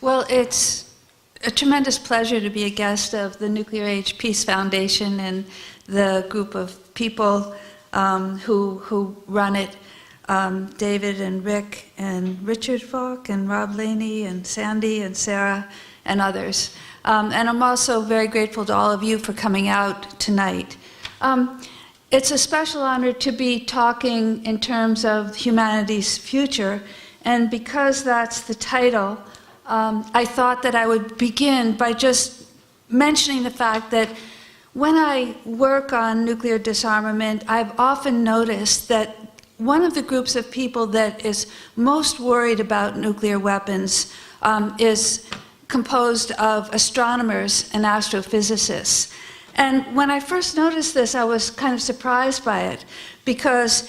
Well, it's a tremendous pleasure to be a guest of the Nuclear Age Peace Foundation and the group of people who run it. David and Rick and Richard Falk and Rob Laney and Sandy and Sarah and others. And I'm also very grateful to all of you for coming out tonight. It's a special honor to be talking in terms of humanity's future, and because that's the title, I thought that I would begin by just mentioning the fact that when I work on nuclear disarmament, I've often noticed that one of the groups of people that is most worried about nuclear weapons is composed of astronomers and astrophysicists. And when I first noticed this, I was kind of surprised by it, because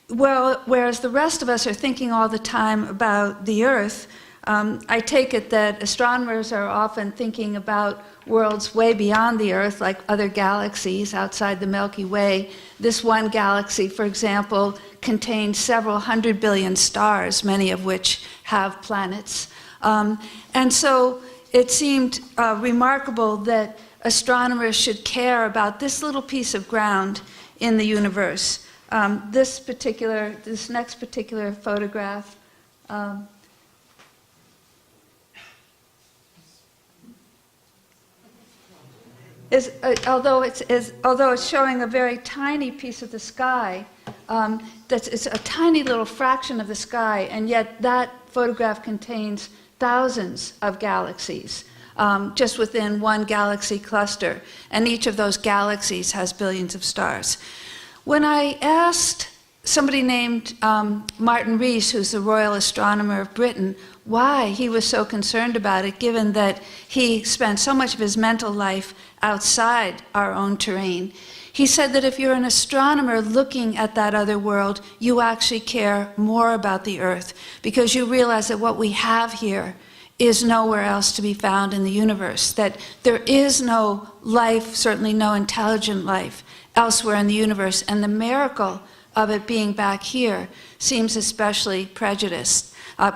whereas the rest of us are thinking all the time about the Earth, I take it that astronomers are often thinking about worlds way beyond the Earth, like other galaxies outside the Milky Way. This one galaxy, for example, contains several 100 billion stars, many of which have planets. And so it seemed remarkable that astronomers should care about this little piece of ground in the universe. This next particular photograph although it's showing a very tiny piece of the sky, it's a tiny little fraction of the sky, and yet that photograph contains thousands of galaxies just within one galaxy cluster, and each of those galaxies has billions of stars. When I asked somebody named Martin Rees, who's the Royal Astronomer of Britain, why he was so concerned about it, given that he spent so much of his mental life outside our own terrain, he said that if you're an astronomer looking at that other world, you actually care more about the Earth, because you realize that what we have here is nowhere else to be found in the universe, that there is no life, certainly no intelligent life, elsewhere in the universe, and the miracle of it being back here seems especially precious. I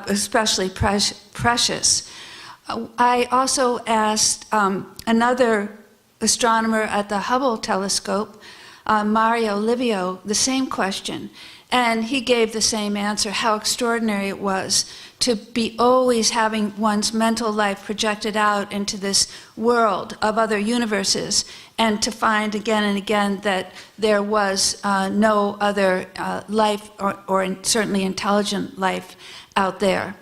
also asked another astronomer at the Hubble telescope, Mario Livio, the same question, and he gave the same answer, how extraordinary it was to be always having one's mental life projected out into this world of other universes, and to find again and again that there was no other life, or certainly intelligent life out there.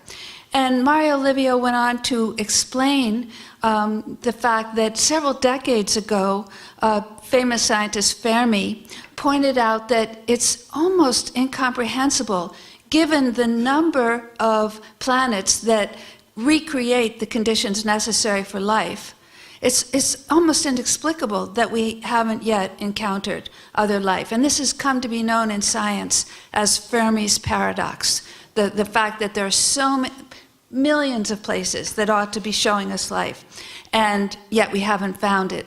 And Mario Livio went on to explain the fact that several decades ago, famous scientist Fermi pointed out that it's almost incomprehensible, given the number of planets that recreate the conditions necessary for life. It's almost inexplicable that we haven't yet encountered other life. And this has come to be known in science as Fermi's paradox, the fact that there are so many millions of places that ought to be showing us life, and yet we haven't found it.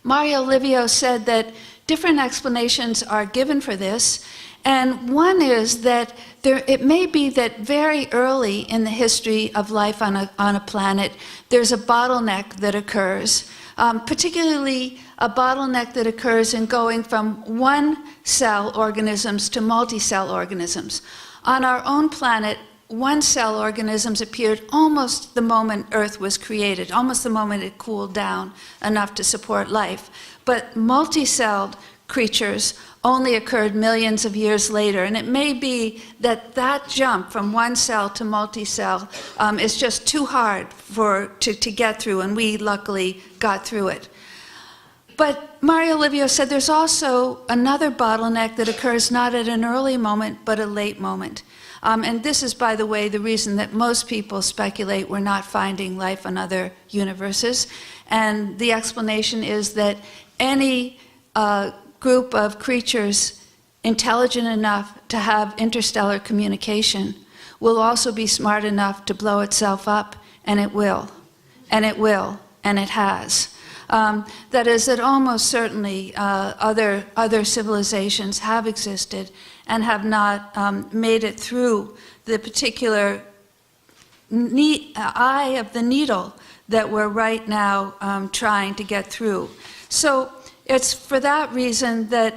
Mario Livio said that different explanations are given for this, and one is that it may be that very early in the history of life on a planet, there's a bottleneck that occurs, particularly a bottleneck that occurs in going from one-cell organisms to multi-cell organisms. On our own planet, one-cell organisms appeared almost the moment Earth was created, almost the moment it cooled down enough to support life. But multi-celled creatures only occurred millions of years later, and it may be that that jump from one cell to multi-cell is just too hard to get through, and we luckily got through it. But Mario Livio said there's also another bottleneck that occurs not at an early moment, but a late moment. And this is, by the way, the reason that most people speculate we're not finding life on other universes. And the explanation is that any group of creatures intelligent enough to have interstellar communication will also be smart enough to blow itself up, and it will, and it will, and it has. That is, that almost certainly other civilizations have existed and have not made it through the particular eye of the needle that we're right now trying to get through. So it's for that reason that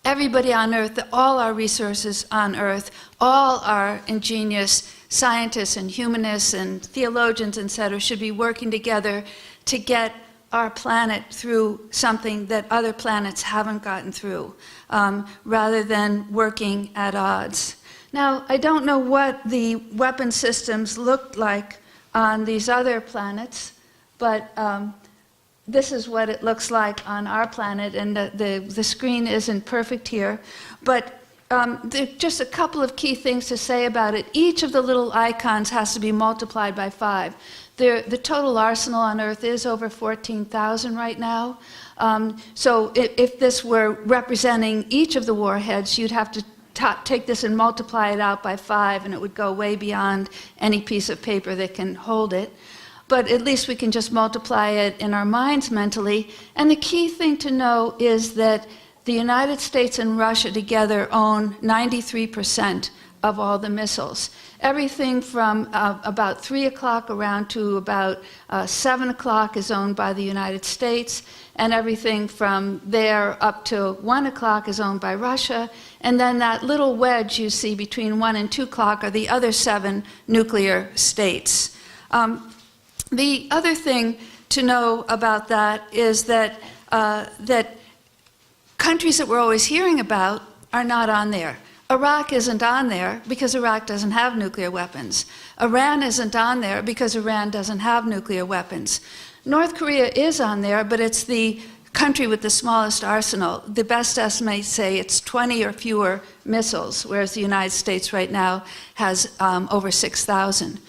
everybody on Earth, all our resources on Earth, all our ingenious scientists and humanists and theologians, etc., should be working together to get our planet through something that other planets haven't gotten through, rather than working at odds. Now, I don't know what the weapon systems looked like on these other planets, but this is what it looks like on our planet, and the screen isn't perfect here. But there are just a couple of key things to say about it. Each of the little icons has to be multiplied by 5. The total arsenal on Earth is over 14,000 right now. So if this were representing each of the warheads, you'd have to take this and multiply it out by 5, and it would go way beyond any piece of paper that can hold it. But at least we can just multiply it in our minds mentally. And the key thing to know is that the United States and Russia together own 93% of all the missiles. Everything from about 3 o'clock around to about 7 o'clock is owned by the United States, and everything from there up to 1 o'clock is owned by Russia, and then that little wedge you see between 1 and 2 o'clock are the other 7 nuclear states. The other thing to know about that is that, that countries that we're always hearing about are not on there. Iraq isn't on there because Iraq doesn't have nuclear weapons. Iran isn't on there because Iran doesn't have nuclear weapons. North Korea is on there, but it's the country with the smallest arsenal. The best estimates say it's 20 or fewer missiles, whereas the United States right now has over 6,000.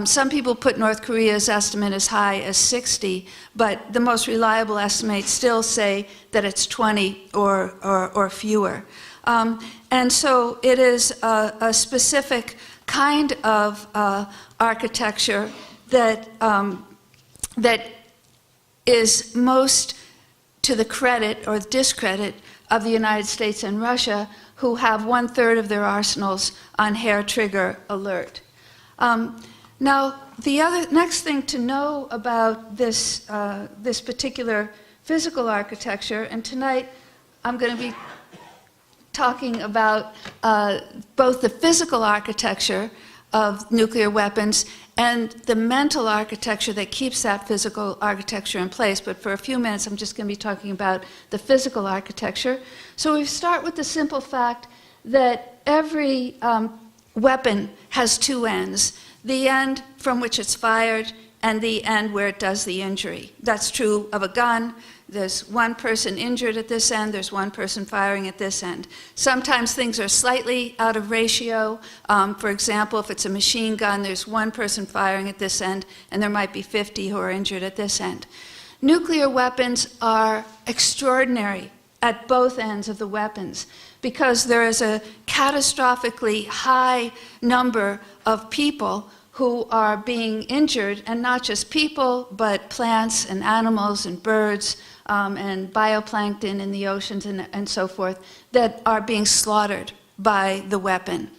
Some people put North Korea's estimate as high as 60, but the most reliable estimates still say that it's 20 or fewer. And so it is a specific kind of architecture that, that is most to the credit or discredit of the United States and Russia, who have 1/3 of their arsenals on hair trigger alert. Now, the next thing to know about this, this particular physical architecture, and tonight I'm going to be talking about both the physical architecture of nuclear weapons and the mental architecture that keeps that physical architecture in place. But for a few minutes, I'm just going to be talking about the physical architecture. So we start with the simple fact that every weapon has 2 ends. The end from which it's fired and the end where it does the injury. That's true of a gun. There's 1 person injured at this end, there's 1 person firing at this end. Sometimes things are slightly out of ratio. For example, if it's a machine gun, there's 1 person firing at this end, and there might be 50 who are injured at this end. Nuclear weapons are extraordinary at both ends of the weapons because there is a catastrophically high number of people who are being injured, and not just people, but plants and animals and birds and bioplankton in the oceans and so forth, that are being slaughtered by the weapon.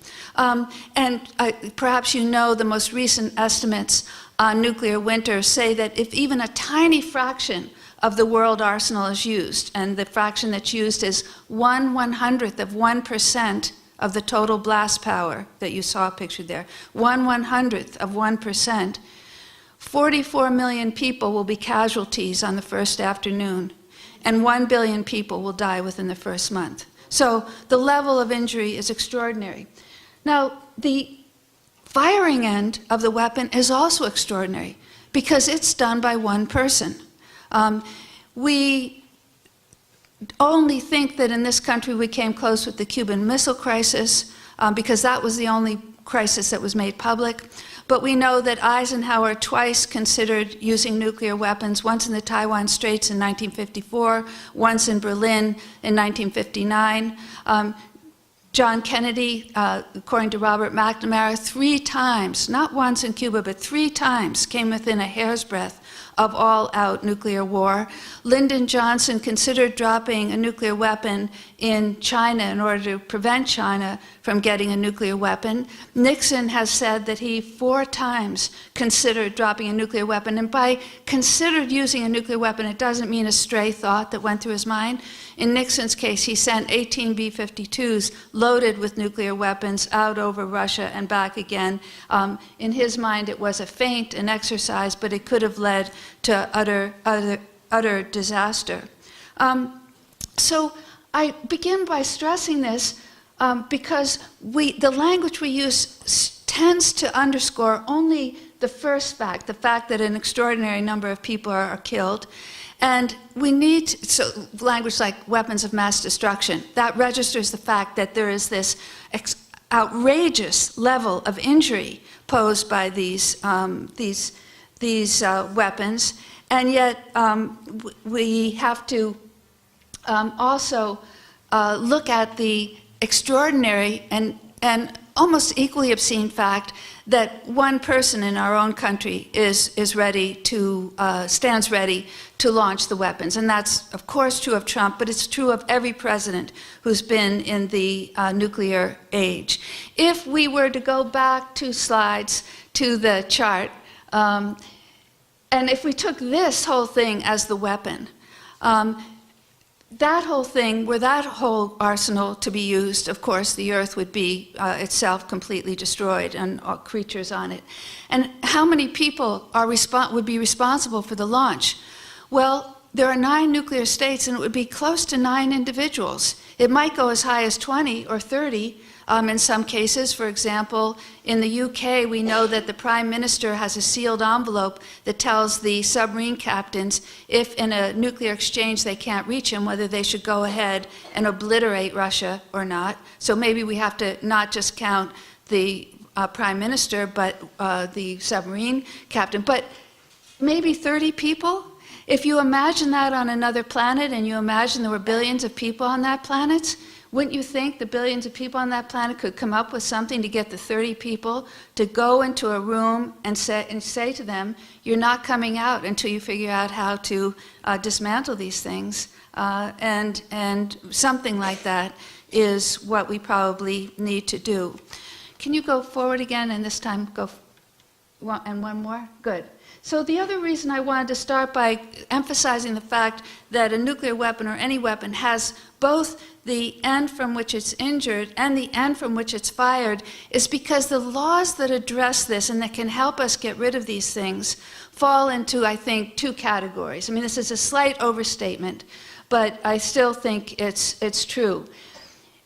Perhaps you know the most recent estimates on nuclear winter say that if even a tiny fraction of the world arsenal is used, and the fraction that's used is 1/100th of 1% of the total blast power that you saw pictured there, 1/100th of 1%, 44 million people will be casualties on the first afternoon, and 1 billion people will die within the first month. So the level of injury is extraordinary. Now, the firing end of the weapon is also extraordinary because it's done by 1 person. We only think that in this country we came close with the Cuban Missile Crisis because that was the only crisis that was made public. But we know that Eisenhower twice considered using nuclear weapons, once in the Taiwan Straits in 1954, once in Berlin in 1959. John Kennedy, according to Robert McNamara, 3 times, not once in Cuba, but 3 times, came within a hair's breadth of all-out nuclear war. Lyndon Johnson considered dropping a nuclear weapon in China in order to prevent China from getting a nuclear weapon. Nixon has said that he 4 times considered dropping a nuclear weapon, and by considered using a nuclear weapon, it doesn't mean a stray thought that went through his mind. In Nixon's case, he sent 18 B-52s loaded with nuclear weapons out over Russia and back again. In his mind, it was a feint, an exercise, but it could have led to utter disaster. So I begin by stressing this because the language we use tends to underscore only the first fact, the fact that an extraordinary number of people are killed. And we need, so language like weapons of mass destruction, that registers the fact that there is this outrageous level of injury posed by these weapons. And yet we have to also look at the extraordinary and almost equally obscene fact that one person in our own country is ready to, stands ready to launch the weapons. And that's, of course, true of Trump, but it's true of every president who's been in the nuclear age. If we were to go back 2 slides to the chart, and if we took this whole thing as the weapon, that whole thing, were that whole arsenal to be used, of course, the Earth would be itself completely destroyed and all creatures on it. And how many people would be responsible for the launch? Well, there are 9 nuclear states, and it would be close to 9 individuals. It might go as high as 20 or 30 in some cases. For example, in the UK, we know that the Prime Minister has a sealed envelope that tells the submarine captains if in a nuclear exchange they can't reach him, whether they should go ahead and obliterate Russia or not. So maybe we have to not just count the Prime Minister, but the submarine captain. But maybe 30 people? If you imagine that on another planet and you imagine there were billions of people on that planet, wouldn't you think the billions of people on that planet could come up with something to get the 30 people to go into a room and say to them, you're not coming out until you figure out how to dismantle these things? And something like that is what we probably need to do. Can you go forward again, and this time go, and one more? Good. So the other reason I wanted to start by emphasizing the fact that a nuclear weapon or any weapon has both the end from which it's injured and the end from which it's fired is because the laws that address this and that can help us get rid of these things fall into, I think, 2 categories. I mean, this is a slight overstatement, but I still think it's true.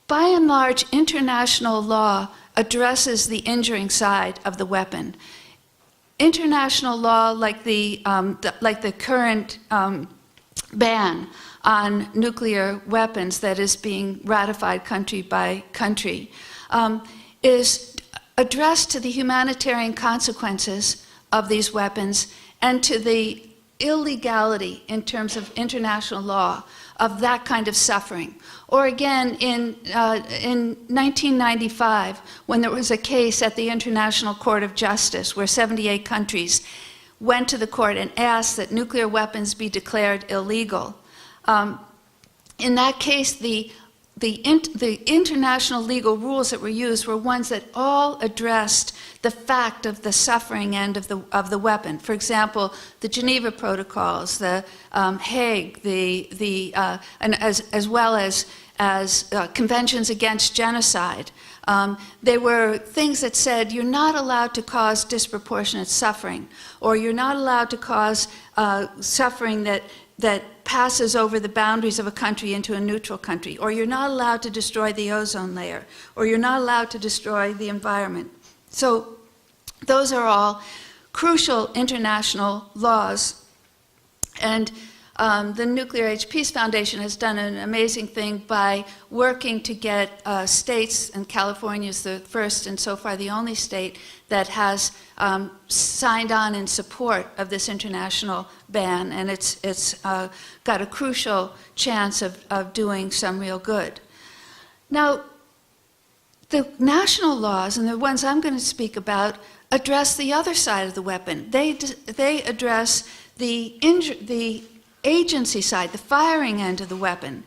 By and large, international law addresses the injuring side of the weapon. International law, like the current ban on nuclear weapons that is being ratified country by country, is addressed to the humanitarian consequences of these weapons and to the illegality in terms of international law of that kind of suffering. Or again, in 1995, when there was a case at the International Court of Justice where 78 countries went to the court and asked that nuclear weapons be declared illegal. In that case, the international legal rules that were used were ones that all addressed the fact of the suffering end of the weapon. For example, the Geneva Protocols, the Hague, and as well as conventions against genocide. They were things that said you're not allowed to cause disproportionate suffering, or you're not allowed to cause suffering that passes over the boundaries of a country into a neutral country, or you're not allowed to destroy the ozone layer, or you're not allowed to destroy the environment. So those are all crucial international laws. And the Nuclear Age Peace Foundation has done an amazing thing by working to get states, and California is the first and so far the only state that has signed on in support of this international ban, and it's got a crucial chance of doing some real good. Now, the national laws, and the ones I'm going to speak about, address the other side of the weapon. They address the agency side, the firing end of the weapon.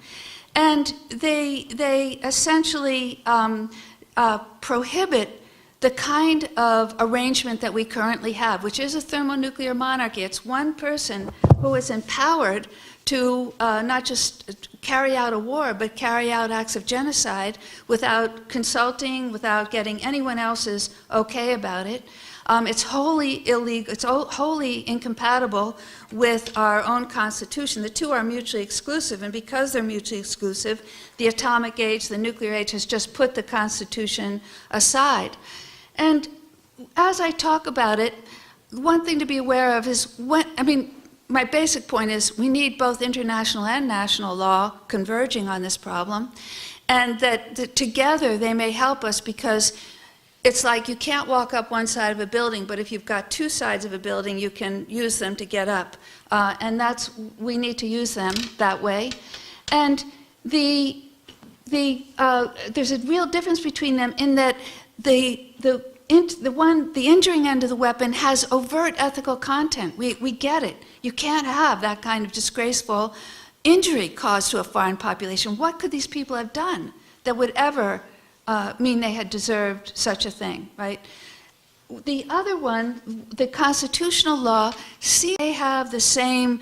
And they essentially prohibit the kind of arrangement that we currently have, which is a thermonuclear monarchy. It's one person who is empowered to not just carry out a war, but carry out acts of genocide without consulting, without getting anyone else's okay about it. It's wholly illegal, it's wholly incompatible with our own Constitution. The two are mutually exclusive, and because they're mutually exclusive, the atomic age, the nuclear age, has just put the Constitution aside. And as I talk about it, one thing to be aware of is my basic point is we need both international and national law converging on this problem, and that together they may help us, because it's like you can't walk up one side of a building, but if you've got two sides of a building, you can use them to get up. And we need to use them that way. And there's a real difference between them in that the injuring end of the weapon has overt ethical content. We get it. You can't have that kind of disgraceful injury caused to a foreign population. What could these people have done that would ever mean they had deserved such a thing, right? The other one, the constitutional law, they have the same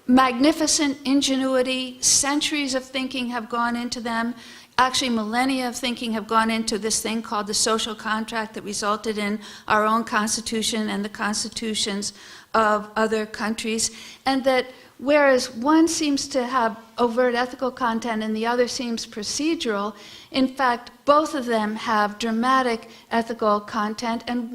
magnificent ingenuity. Centuries of thinking have gone into them. Actually, millennia of thinking have gone into this thing called the social contract that resulted in our own Constitution and the constitutions of other countries. And that whereas one seems to have overt ethical content and the other seems procedural, in fact, both of them have dramatic ethical content, and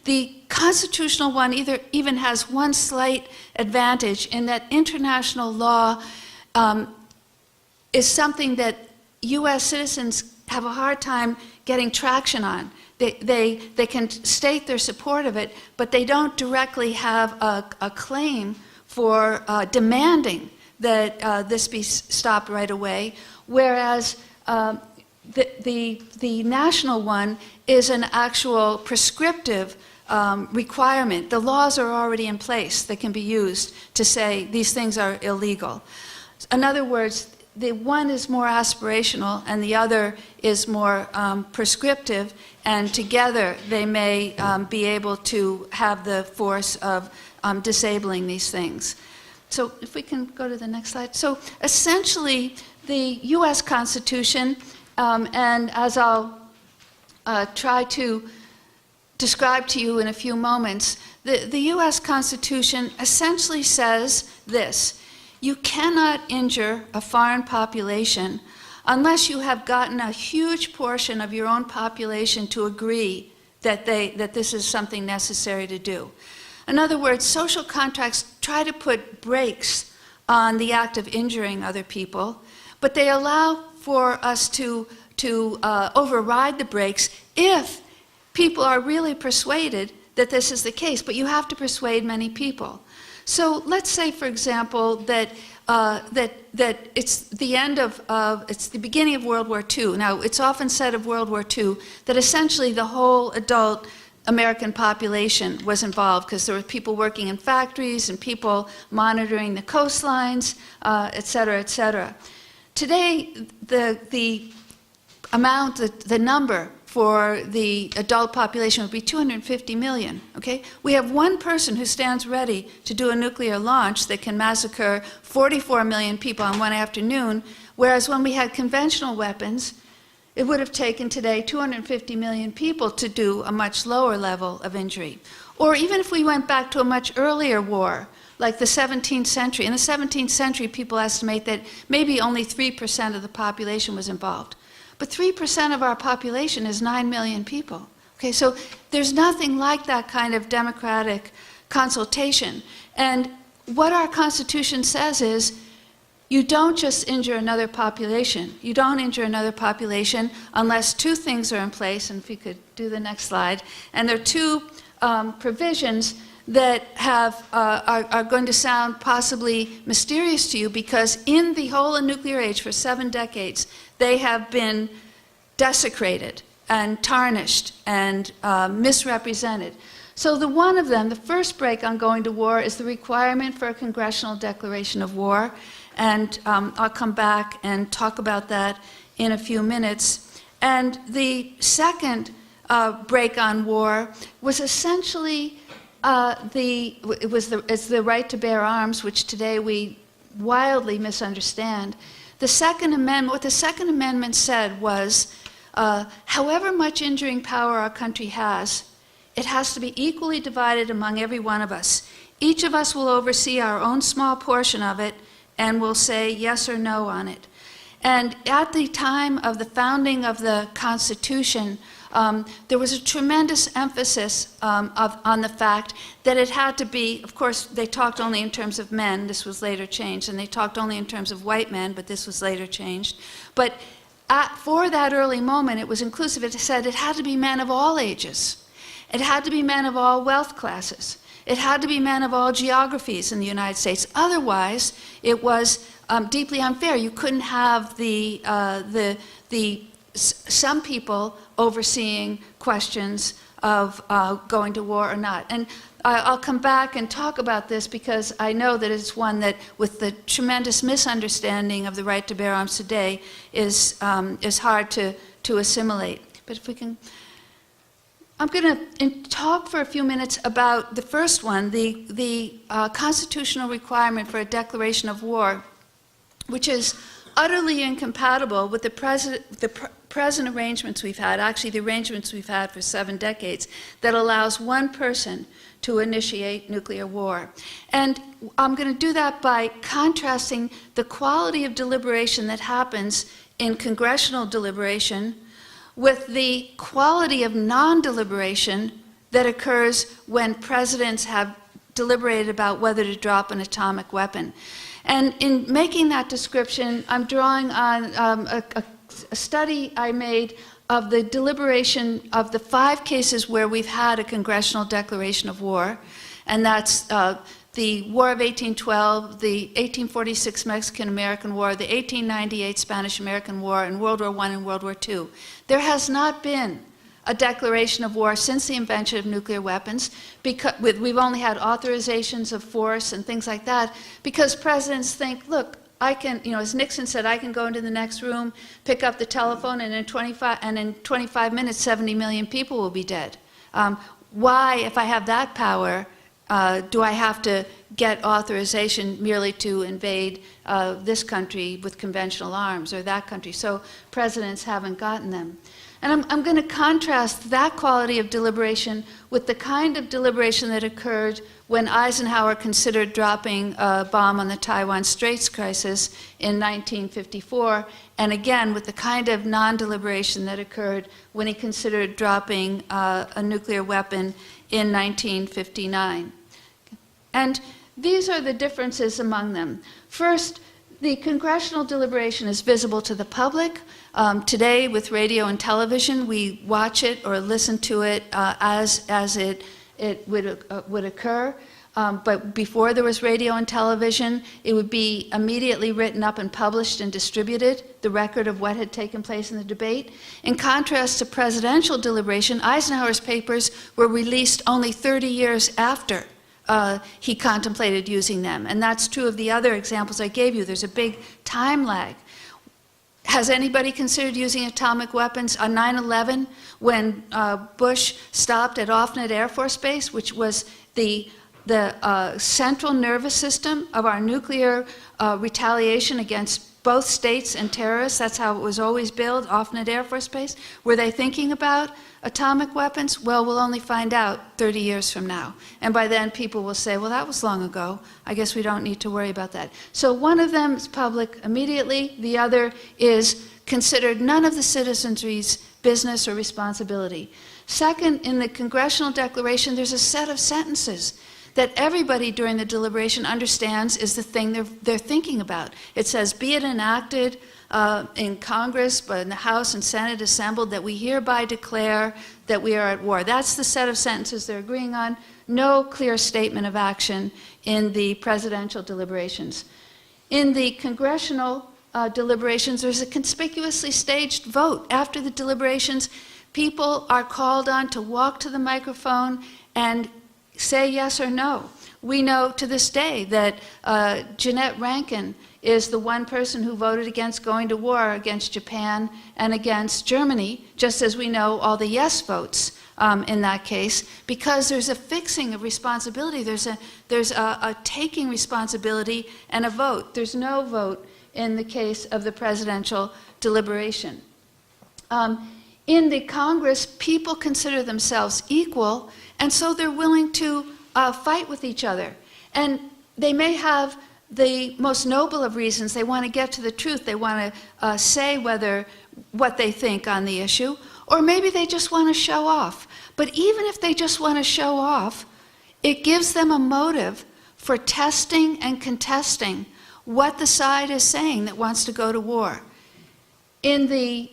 the constitutional one even has one slight advantage in that international law is something that U.S. citizens have a hard time getting traction on. They can state their support of it, but they don't directly have a claim for demanding that this be stopped right away, whereas the national one is an actual prescriptive requirement. The laws are already in place that can be used to say these things are illegal. In other words, the one is more aspirational and the other is more prescriptive, and together they may be able to have the force of disabling these things. So if we can go to the next slide. So essentially, the U.S. Constitution, and as I'll try to describe to you in a few moments, the U.S. Constitution essentially says this: you cannot injure a foreign population unless you have gotten a huge portion of your own population to agree that this is something necessary to do. In other words, social contracts try to put brakes on the act of injuring other people, but they allow for us to override the brakes if people are really persuaded that this is the case, but you have to persuade many people. So let's say, for example, that it's the end of it's the beginning of World War II. Now, it's often said of World War II that essentially the whole adult American population was involved, because there were people working in factories and people monitoring the coastlines, et cetera, et cetera. Today, the number for the adult population would be 250 million, okay? We have one person who stands ready to do a nuclear launch that can massacre 44 million people in one afternoon, whereas when we had conventional weapons, it would have taken today 250 million people to do a much lower level of injury. Or even if we went back to a much earlier war, like the 17th century. In the 17th century, people estimate that maybe only 3% of the population was involved. But 3% of our population is 9 million people. Okay, so there's nothing like that kind of democratic consultation. And what our Constitution says is, you don't just injure another population. You don't injure another population unless two things are in place, and if you could do the next slide. And there are two provisions that are going to sound possibly mysterious to you, because in the whole nuclear age for 7 decades, they have been desecrated and tarnished and misrepresented. So one of them, the first break on going to war, is the requirement for a congressional declaration of war. And I'll come back and talk about that in a few minutes. And the second break on war was essentially it's the right to bear arms, which today we wildly misunderstand. The Second Amendment, what the Second Amendment said was, however much injuring power our country has, it has to be equally divided among every one of us. Each of us will oversee our own small portion of it and will say yes or no on it. And at the time of the founding of the Constitution, there was a tremendous emphasis on the fact that it had to be, of course, they talked only in terms of men, this was later changed, and they talked only in terms of white men, but this was later changed. But for that early moment, it was inclusive. It said it had to be men of all ages. It had to be men of all wealth classes. It had to be men of all geographies in the United States. Otherwise, it was deeply unfair. You couldn't have some people overseeing questions of going to war or not. And I'll come back and talk about this because I know that it's one that, with the tremendous misunderstanding of the right to bear arms today, is hard to assimilate. But if we can, I'm going to talk for a few minutes about the first one, the constitutional requirement for a declaration of war, which is utterly incompatible with the present arrangements we've had, actually the arrangements we've had for 7 decades, that allows one person to initiate nuclear war. And I'm going to do that by contrasting the quality of deliberation that happens in congressional deliberation with the quality of non-deliberation that occurs when presidents have deliberated about whether to drop an atomic weapon. And in making that description, I'm drawing on a study I made of the deliberation of the 5 cases where we've had a congressional declaration of war, and that's the War of 1812, the 1846 Mexican-American War, the 1898 Spanish-American War, and World War I and World War II. There has not been a declaration of war since the invention of nuclear weapons. We've only had authorizations of force and things like that because presidents think, look, I can, as Nixon said, I can go into the next room, pick up the telephone, and in 25 minutes, 70 million people will be dead. Why, if I have that power, do I have to get authorization merely to invade this country with conventional arms or that country? So presidents haven't gotten them. And I'm going to contrast that quality of deliberation with the kind of deliberation that occurred when Eisenhower considered dropping a bomb on the Taiwan Straits crisis in 1954, and again with the kind of non-deliberation that occurred when he considered dropping a nuclear weapon in 1959. And these are the differences among them. First, the congressional deliberation is visible to the public. Today, with radio and television, we watch it or listen to it as it would occur. But before there was radio and television, it would be immediately written up and published and distributed, the record of what had taken place in the debate. In contrast to presidential deliberation, Eisenhower's papers were released only 30 years after he contemplated using them. And that's true of the other examples I gave you. There's a big time lag. Has anybody considered using atomic weapons on 9/11 when Bush stopped at Offnet Air Force Base, which was the central nervous system of our nuclear retaliation against both states and terrorists? That's how it was always billed, Offnet Air Force Base. Were they thinking about atomic weapons? Well, we'll only find out 30 years from now. And by then, people will say, well, that was long ago. I guess we don't need to worry about that. So one of them is public immediately. The other is considered none of the citizenry's business or responsibility. Second, in the congressional declaration, there's a set of sentences that everybody during the deliberation understands is the thing they're thinking about. It says, be it enacted in Congress, but in the House and Senate assembled, that we hereby declare that we are at war. That's the set of sentences they're agreeing on. No clear statement of action in the presidential deliberations. In the congressional deliberations, there's a conspicuously staged vote. After the deliberations, people are called on to walk to the microphone and say yes or no. We know to this day that Jeanette Rankin is the one person who voted against going to war against Japan and against Germany, just as we know all the yes votes in that case, because there's a fixing of responsibility. There's a taking responsibility and a vote. There's no vote in the case of the presidential deliberation. In the Congress, people consider themselves equal, and so they're willing to fight with each other. And they may have the most noble of reasons. They want to get to the truth. They want to say what they think on the issue, or maybe they just want to show off. But even if they just want to show off, it gives them a motive for testing and contesting what the side is saying that wants to go to war. In the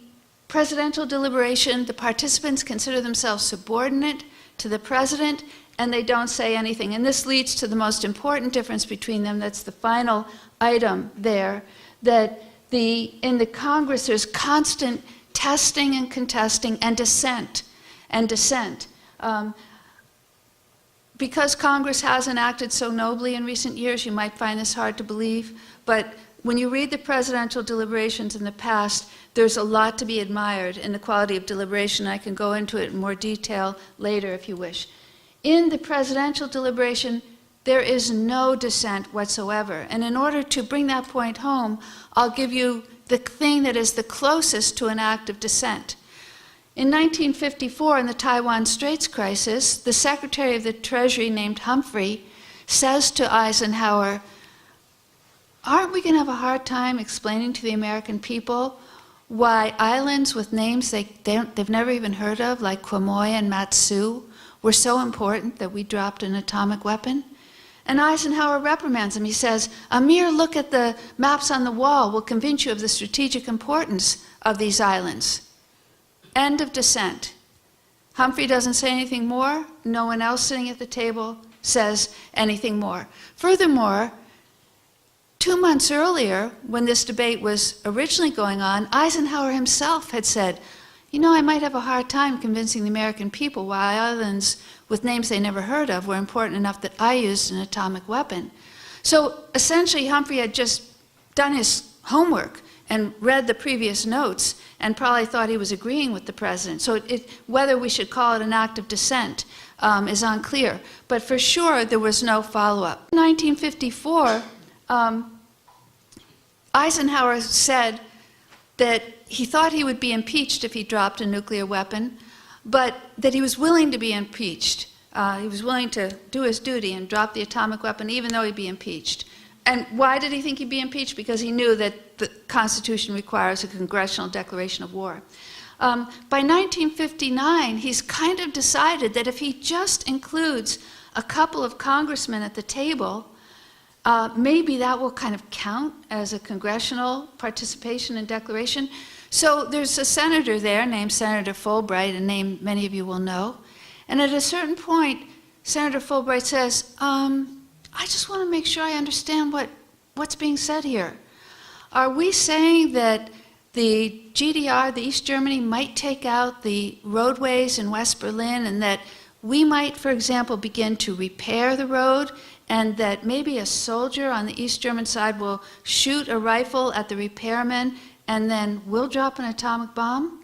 presidential deliberation, the participants consider themselves subordinate to the president, and they don't say anything. And this leads to the most important difference between them. That's the final item there, that in the Congress there's constant testing and contesting and dissent. Because Congress hasn't acted so nobly in recent years, you might find this hard to believe, but when you read the presidential deliberations in the past, there's a lot to be admired in the quality of deliberation. I can go into it in more detail later if you wish. In the presidential deliberation, there is no dissent whatsoever. And in order to bring that point home, I'll give you the thing that is the closest to an act of dissent. In 1954, in the Taiwan Straits crisis, the Secretary of the Treasury named Humphrey says to Eisenhower, "Aren't we going to have a hard time explaining to the American people why islands with names they've never even heard of, like Quemoy and Matsu, were so important that we dropped an atomic weapon?" And Eisenhower reprimands him. He says, "A mere look at the maps on the wall will convince you of the strategic importance of these islands." End of dissent. Humphrey doesn't say anything more. No one else sitting at the table says anything more. Furthermore, 2 months earlier, when this debate was originally going on, Eisenhower himself had said, "You know, I might have a hard time convincing the American people why islands with names they never heard of were important enough that I used an atomic weapon." So essentially, Humphrey had just done his homework and read the previous notes and probably thought he was agreeing with the president. So whether we should call it an act of dissent is unclear. But for sure, there was no follow-up. In 1954, Eisenhower said that he thought he would be impeached if he dropped a nuclear weapon, but that he was willing to be impeached. He was willing to do his duty and drop the atomic weapon even though he'd be impeached. And why did he think he'd be impeached? Because he knew that the Constitution requires a congressional declaration of war. By 1959, he's kind of decided that if he just includes a couple of congressmen at the table, maybe that will kind of count as a congressional participation and declaration. So there's a senator there named Senator Fulbright, a name many of you will know. And at a certain point, Senator Fulbright says, "I just want to make sure I understand what's being said here. Are we saying that the GDR, the East Germany, might take out the roadways in West Berlin, and that we might, for example, begin to repair the road, and that maybe a soldier on the East German side will shoot a rifle at the repairman, and then we'll drop an atomic bomb?"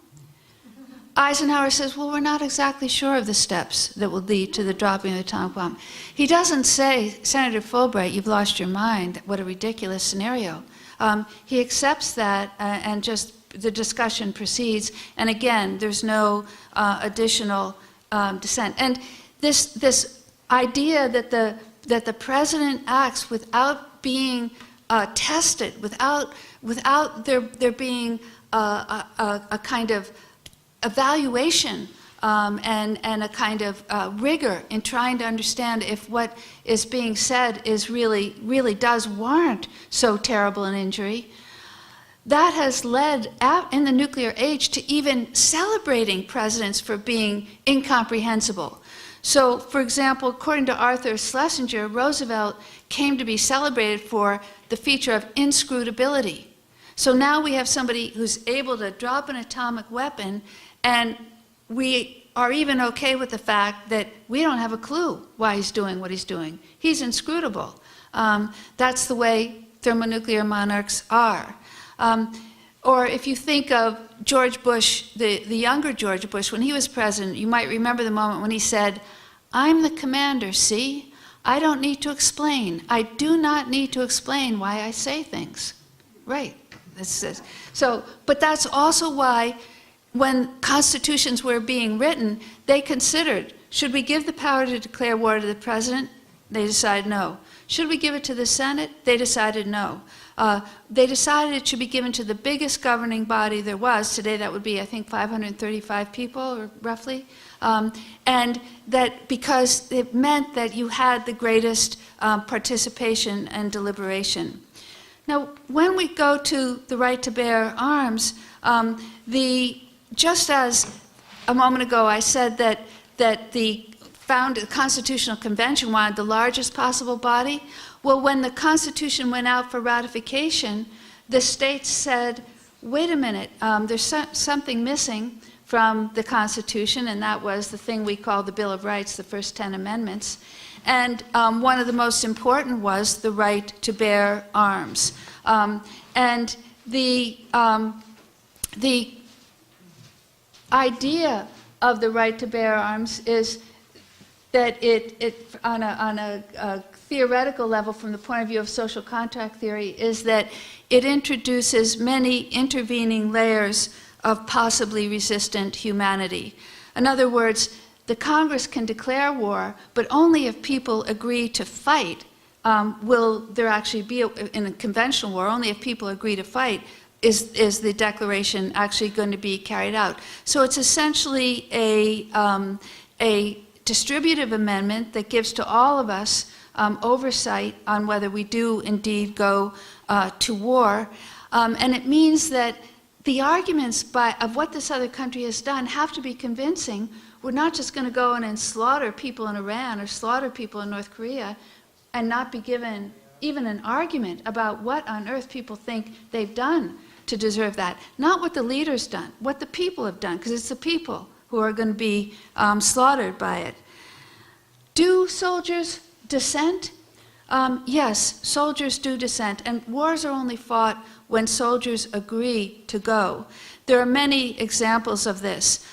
Eisenhower says, "Well, we're not exactly sure of the steps that will lead to the dropping of the atomic bomb." He doesn't say, "Senator Fulbright, you've lost your mind. What a ridiculous scenario." He accepts that, and just the discussion proceeds. And again, there's no additional dissent. And this idea that the president acts without being tested, without there being a kind of evaluation and a kind of rigor in trying to understand if what is being said is really does warrant so terrible an injury, that has led in the nuclear age to even celebrating presidents for being incomprehensible. So, for example, according to Arthur Schlesinger, Roosevelt came to be celebrated for the feature of inscrutability. So now we have somebody who's able to drop an atomic weapon, and we are even okay with the fact that we don't have a clue why he's doing what he's doing. He's inscrutable. That's the way thermonuclear monarchs are. Or if you think of George Bush, the younger George Bush, when he was president, you might remember the moment when he said, "I'm the commander, see? I don't need to explain. I do not need to explain why I say things." Right. But that's also why when constitutions were being written, they considered, should we give the power to declare war to the president? They decided no. Should we give it to the Senate? They decided no. They decided it should be given to the biggest governing body there was. Today that would be, I think, 535 people, or roughly. And that because it meant that you had the greatest participation and deliberation. Now, when we go to the right to bear arms, just as a moment ago I said that the Constitutional Convention wanted the largest possible body, well, when the Constitution went out for ratification, the states said, wait a minute, there's something missing from the Constitution, and that was the thing we call the Bill of Rights, the first 10 amendments. And one of the most important was the right to bear arms. And the idea of the right to bear arms is that it on a theoretical level, from the point of view of social contract theory, is that it introduces many intervening layers of possibly resistant humanity. In other words, the Congress can declare war, but only if people agree to fight will there actually be, in a conventional war, only if people agree to fight is the declaration actually going to be carried out. So it's essentially a distributive amendment that gives to all of us oversight on whether we do indeed go to war. And it means that the arguments of what this other country has done have to be convincing. We're not just going to go in and slaughter people in Iran or slaughter people in North Korea and not be given even an argument about what on earth people think they've done to deserve that. Not what the leader's done, what the people have done, because it's the people who are going to be slaughtered by it. Do soldiers dissent? Yes, soldiers do dissent, and wars are only fought when soldiers agree to go. There are many examples of this.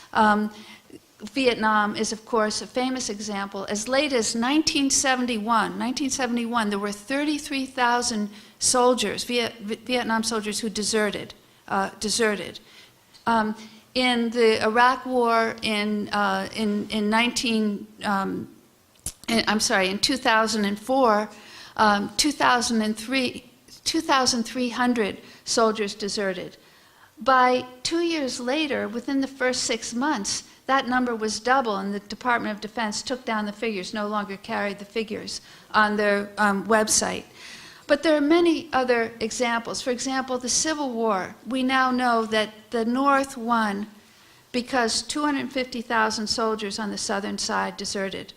Vietnam is, of course, a famous example. As late as 1971, there were 33,000 soldiers, Vietnam soldiers, who deserted. In the Iraq War in 2004, 2,300 soldiers deserted. By 2 years later, within the first 6 months, that number was double, and the Department of Defense took down the figures, no longer carried the figures on their website. But there are many other examples. For example, the Civil War. We now know that the North won because 250,000 soldiers on the southern side deserted.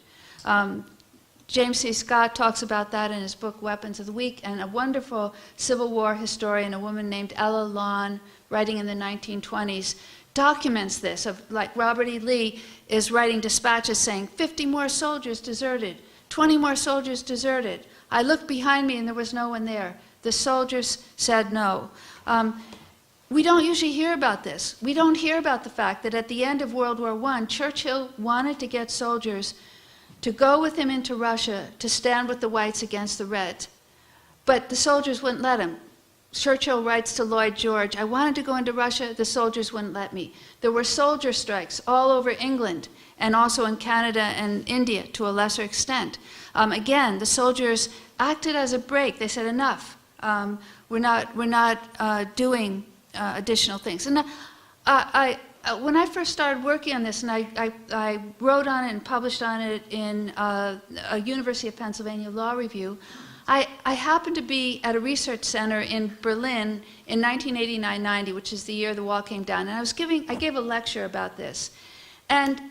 James C. Scott talks about that in his book, Weapons of the Weak, and a wonderful Civil War historian, a woman named Ella Lon, writing in the 1920s, documents this, like Robert E. Lee is writing dispatches saying 50 more soldiers deserted, 20 more soldiers deserted. I looked behind me and there was no one there. The soldiers said no. We don't usually hear about this. We don't hear about the fact that at the end of World War I, Churchill wanted to get soldiers to go with him into Russia to stand with the whites against the Reds. But the soldiers wouldn't let him. Churchill writes to Lloyd George, I wanted to go into Russia, the soldiers wouldn't let me. There were soldier strikes all over England and also in Canada and India to a lesser extent. Again, the soldiers acted as a break. They said, enough. We're not doing additional things. And when I first started working on this, and I wrote on it and published on it in a University of Pennsylvania law review, I happened to be at a research center in Berlin in 1989-90, which is the year the wall came down, and I gave a lecture about this. And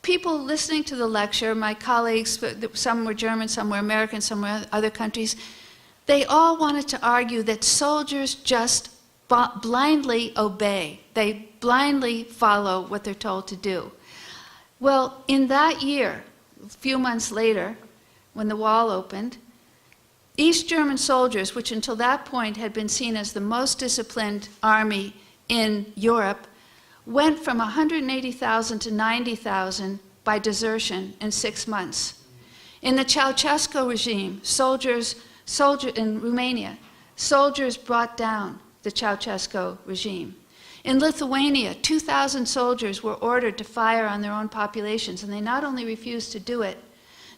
people listening to the lecture, my colleagues, some were German, some were American, some were other countries, they all wanted to argue that soldiers just blindly obey. They blindly follow what they're told to do. Well, in that year, a few months later, when the wall opened, East German soldiers, which until that point had been seen as the most disciplined army in Europe, went from 180,000 to 90,000 by desertion in 6 months. In the Ceausescu regime, in Romania, soldiers brought down the Ceausescu regime. In Lithuania, 2,000 soldiers were ordered to fire on their own populations, and they not only refused to do it,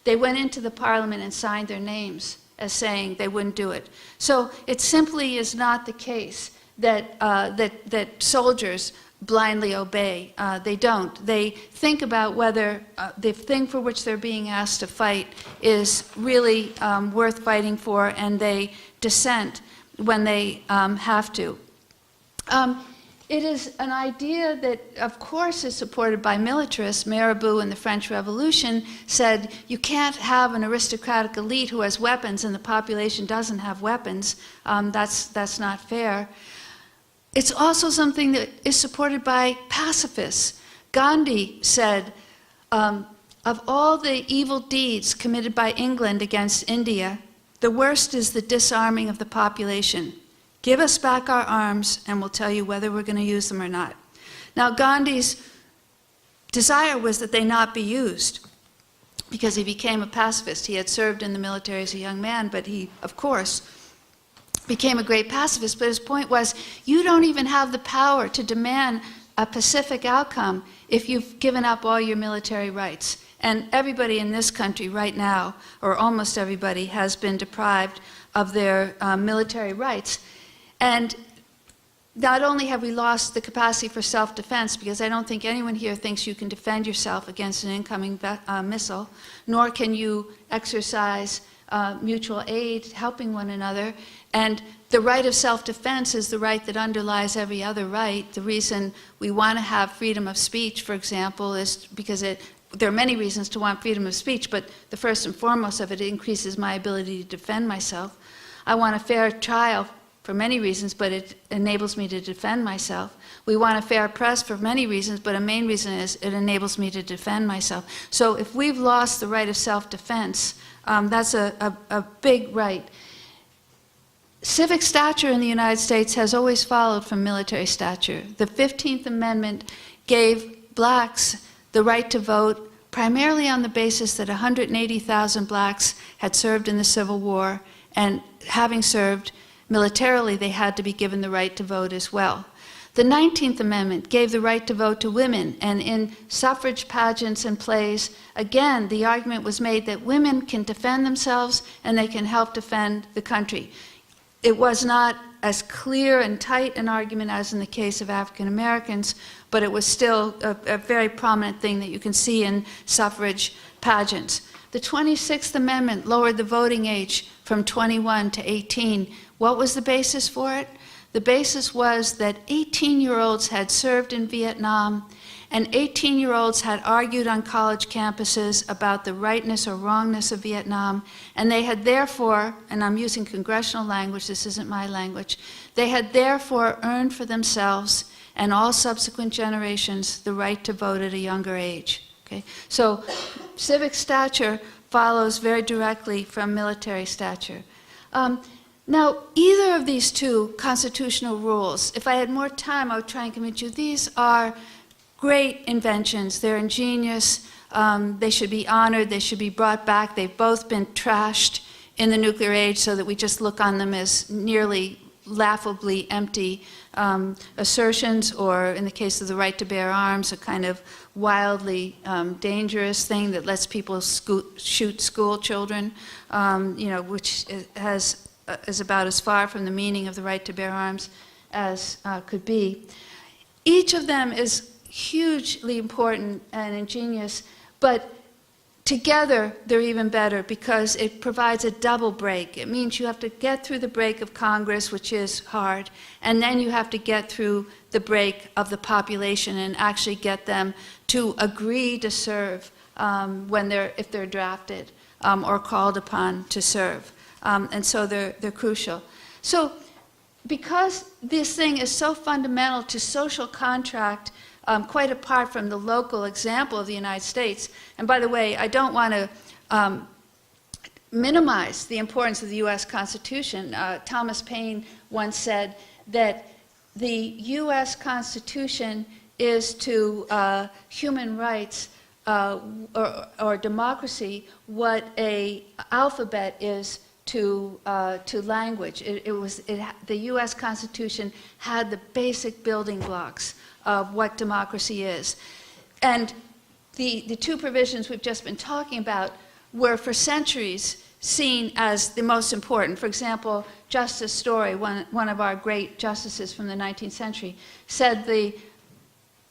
they went into the parliament and signed their names as saying they wouldn't do it. So it simply is not the case that, that soldiers blindly obey. They don't. They think about whether the thing for which they're being asked to fight is really worth fighting for, and they dissent when they have to. It is an idea that, of course, is supported by militarists. Mirabeau in the French Revolution said, you can't have an aristocratic elite who has weapons and the population doesn't have weapons. That's not fair. It's also something that is supported by pacifists. Gandhi said, of all the evil deeds committed by England against India, the worst is the disarming of the population. Give us back our arms and we'll tell you whether we're going to use them or not. Now, Gandhi's desire was that they not be used because he became a pacifist. He had served in the military as a young man, but he, of course, became a great pacifist. But his point was, you don't even have the power to demand a pacific outcome if you've given up all your military rights. And everybody in this country right now, or almost everybody, has been deprived of their military rights. And not only have we lost the capacity for self-defense, because I don't think anyone here thinks you can defend yourself against an incoming missile, nor can you exercise mutual aid, helping one another. And the right of self-defense is the right that underlies every other right. The reason we want to have freedom of speech, for example, is because there are many reasons to want freedom of speech, but the first and foremost of it increases my ability to defend myself. I want a fair trial for many reasons, but it enables me to defend myself. We want a fair press for many reasons, but a main reason is it enables me to defend myself. So if we've lost the right of self-defense, that's a big right. Civic stature in the United States has always followed from military stature. The 15th Amendment gave blacks the right to vote primarily on the basis that 180,000 blacks had served in the Civil War, and having served militarily, they had to be given the right to vote as well. The 19th Amendment gave the right to vote to women, and in suffrage pageants and plays, again, the argument was made that women can defend themselves and they can help defend the country. It was not as clear and tight an argument as in the case of African Americans, but it was still a very prominent thing that you can see in suffrage pageants. The 26th Amendment lowered the voting age from 21 to 18. What was the basis for it? The basis was that 18-year-olds had served in Vietnam, and 18-year-olds had argued on college campuses about the rightness or wrongness of Vietnam, and they had therefore, and I'm using congressional language, this isn't my language, they had therefore earned for themselves and all subsequent generations the right to vote at a younger age. Okay? So civic stature follows very directly from military stature. Now, either of these two constitutional rules, if I had more time, I would try and convince you, these are great inventions. They're ingenious. They should be honored. They should be brought back. They've both been trashed in the nuclear age so that we just look on them as nearly laughably empty assertions, or in the case of the right to bear arms, a kind of wildly dangerous thing that lets people shoot school children, which is about as far from the meaning of the right to bear arms as could be. Each of them is hugely important and ingenious, but together they're even better because it provides a double break. It means you have to get through the break of Congress, which is hard, and then you have to get through the break of the population and actually get them to agree to serve if they're drafted or called upon to serve. And so they're crucial. So because this thing is so fundamental to social contract, quite apart from the local example of the United States. And by the way, I don't want to minimize the importance of the U.S. Constitution. Thomas Paine once said that the U.S. Constitution is to human rights or democracy what an alphabet is to language. The U.S. Constitution had the basic building blocks of what democracy is. And the two provisions we've just been talking about were for centuries seen as the most important. For example, Justice Story, one of our great justices from the 19th century, said the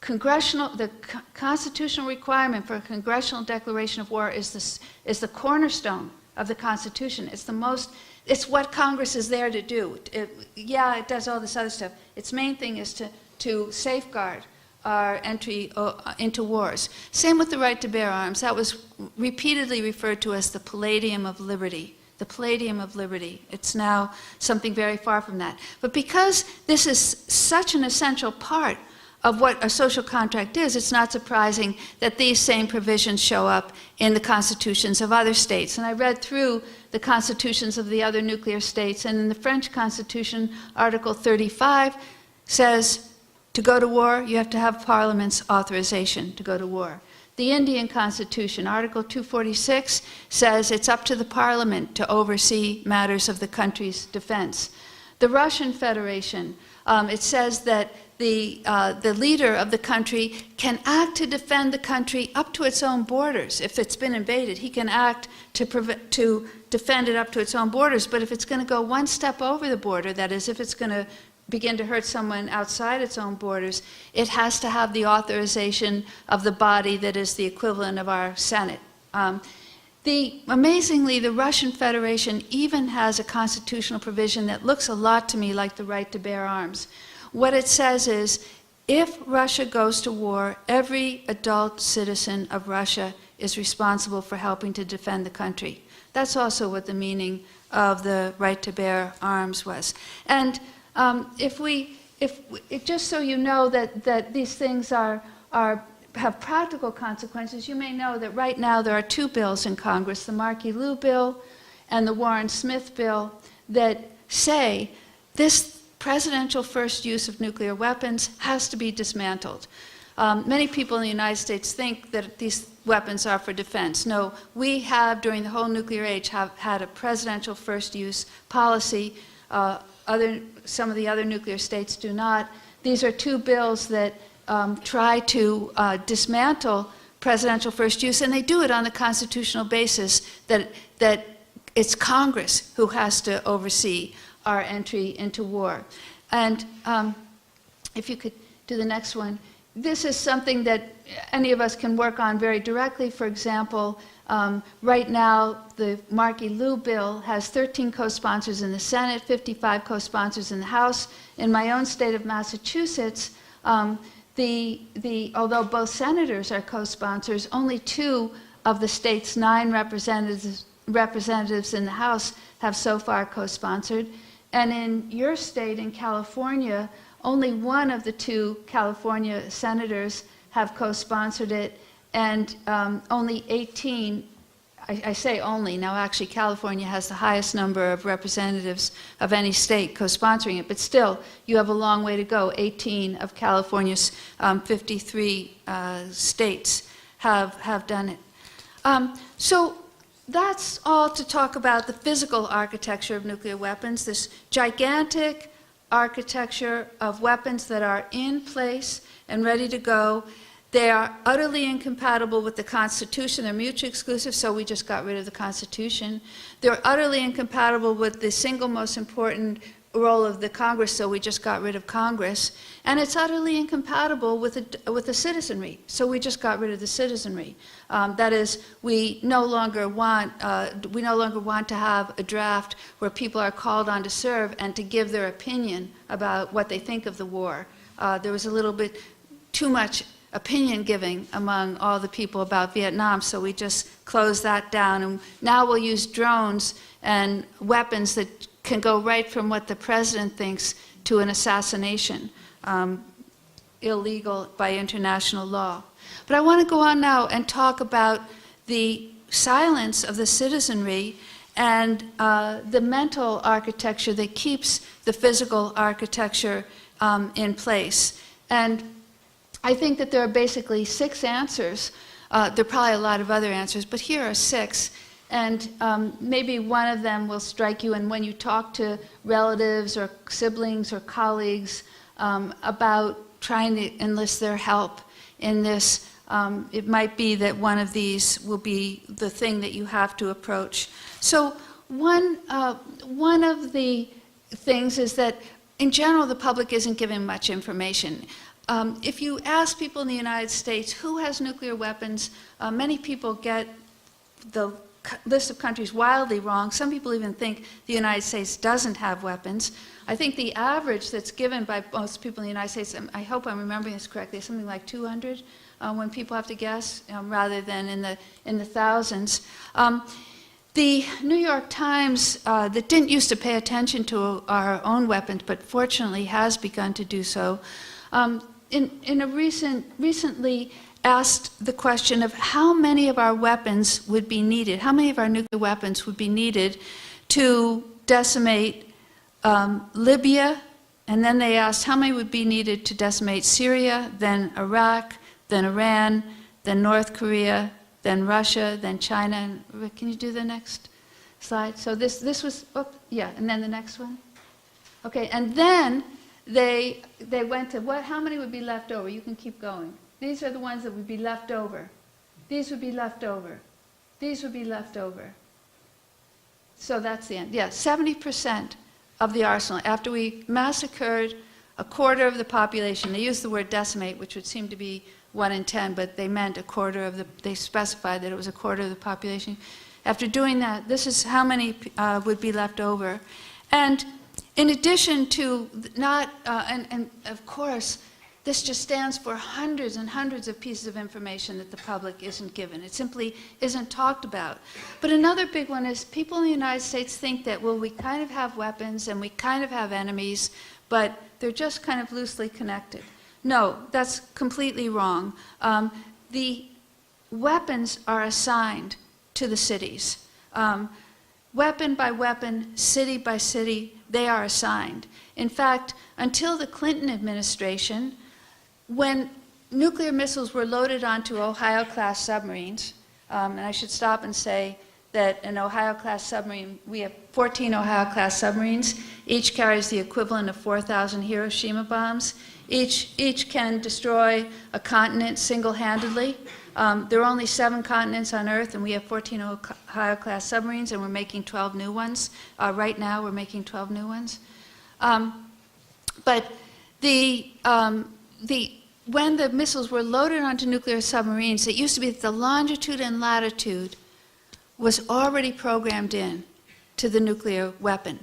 constitutional requirement for a congressional declaration of war is the cornerstone of the Constitution. It's what Congress is there to do. It does all this other stuff. Its main thing is to safeguard our entry into wars. Same with the right to bear arms. That was repeatedly referred to as the Palladium of Liberty. The Palladium of Liberty. It's now something very far from that. But because this is such an essential part of what a social contract is, it's not surprising that these same provisions show up in the constitutions of other states. And I read through the constitutions of the other nuclear states, and in the French Constitution, Article 35 says, to go to war, you have to have Parliament's authorization to go to war. The Indian Constitution, Article 246, says it's up to the Parliament to oversee matters of the country's defense. The Russian Federation, it says that the leader of the country can act to defend the country up to its own borders. If it's been invaded, he can act to defend it up to its own borders. But if it's going to go one step over the border, that is, if it's going to begin to hurt someone outside its own borders, it has to have the authorization of the body that is the equivalent of our Senate. Amazingly, the Russian Federation even has a constitutional provision that looks a lot to me like the right to bear arms. What it says is, if Russia goes to war, every adult citizen of Russia is responsible for helping to defend the country. That's also what the meaning of the right to bear arms was. And just so you know that these things have practical consequences, you may know that right now there are two bills in Congress, the Markey-Liu bill and the Warren-Smith bill, that say this presidential first use of nuclear weapons has to be dismantled. Many people in the United States think that these weapons are for defense. No, we have, during the whole nuclear age, have had a presidential first use policy. Some of the other nuclear states do not. These are two bills that try to dismantle presidential first use, and they do it on the constitutional basis that it's Congress who has to oversee our entry into war. And if you could do the next one. This is something that any of us can work on very directly. For example, right now, the Markey-Liu bill has 13 co-sponsors in the Senate, 55 co-sponsors in the House. In my own state of Massachusetts, although both senators are co-sponsors, only 2 of the state's 9 representatives in the House have so far co-sponsored. And in your state, in California, only 1 of the 2 California senators have co-sponsored it, and only 18, I say only, now actually California has the highest number of representatives of any state co-sponsoring it, but still, you have a long way to go. 18 of California's 53 states have done it. So that's all to talk about the physical architecture of nuclear weapons, this gigantic architecture of weapons that are in place and ready to go. They are utterly incompatible with the Constitution. They're mutually exclusive, so we just got rid of the Constitution. They're utterly incompatible with the single most important role of the Congress, so we just got rid of Congress. And it's utterly incompatible with the citizenry, so we just got rid of the citizenry. That is, we no longer want to have a draft where people are called on to serve and to give their opinion about what they think of the war. There was a little bit too much opinion giving among all the people about Vietnam, so we just closed that down. And now we'll use drones and weapons that can go right from what the president thinks to an assassination. illegal by international law. But I want to go on now and talk about the silence of the citizenry and the mental architecture that keeps the physical architecture in place. And I think that there are basically 6 answers. There are probably a lot of other answers, but here are 6. And maybe one of them will strike you, and when you talk to relatives or siblings or colleagues about trying to enlist their help in this, it might be that one of these will be the thing that you have to approach. So one of the things is that, in general, the public isn't given much information. If you ask people in the United States who has nuclear weapons, many people get the list of countries wildly wrong. Some people even think the United States doesn't have weapons. I think the average that's given by most people in the United States, I hope I'm remembering this correctly, is something like 200 when people have to guess, rather than in the thousands. The New York Times, that didn't used to pay attention to our own weapons, but fortunately has begun to do so, recently asked the question of how many of our weapons would be needed, how many of our nuclear weapons would be needed to decimate Libya, and then they asked how many would be needed to decimate Syria, then Iraq, then Iran, then North Korea, then Russia, then China. And can you do the next slide? So this was, yeah, and then the next one. Okay, and then they went to how many would be left over? You can keep going. These are the ones that would be left over. These would be left over. These would be left over. So that's the end. Yeah, 70% of the arsenal. After we massacred a quarter of the population, they used the word decimate, which would seem to be 1 in 10, but they meant a quarter of they specified that it was a quarter of the population. After doing that, this is how many would be left over. And in addition to and of course, this just stands for hundreds and hundreds of pieces of information that the public isn't given. It simply isn't talked about. But another big one is people in the United States think that, well, we kind of have weapons and we kind of have enemies, but they're just kind of loosely connected. No, that's completely wrong. The weapons are assigned to the cities. Weapon by weapon, city by city, they are assigned. In fact, until the Clinton administration, when nuclear missiles were loaded onto Ohio-class submarines, and I should stop and say that an Ohio-class submarine, we have 14 Ohio-class submarines, each carries the equivalent of 4,000 Hiroshima bombs. Each can destroy a continent single-handedly. There are only 7 continents on Earth, and we have 14 Ohio-class submarines, and we're making 12 new ones. Right now, we're making 12 new ones. But when the missiles were loaded onto nuclear submarines, it used to be that the longitude and latitude was already programmed in to the nuclear weapon.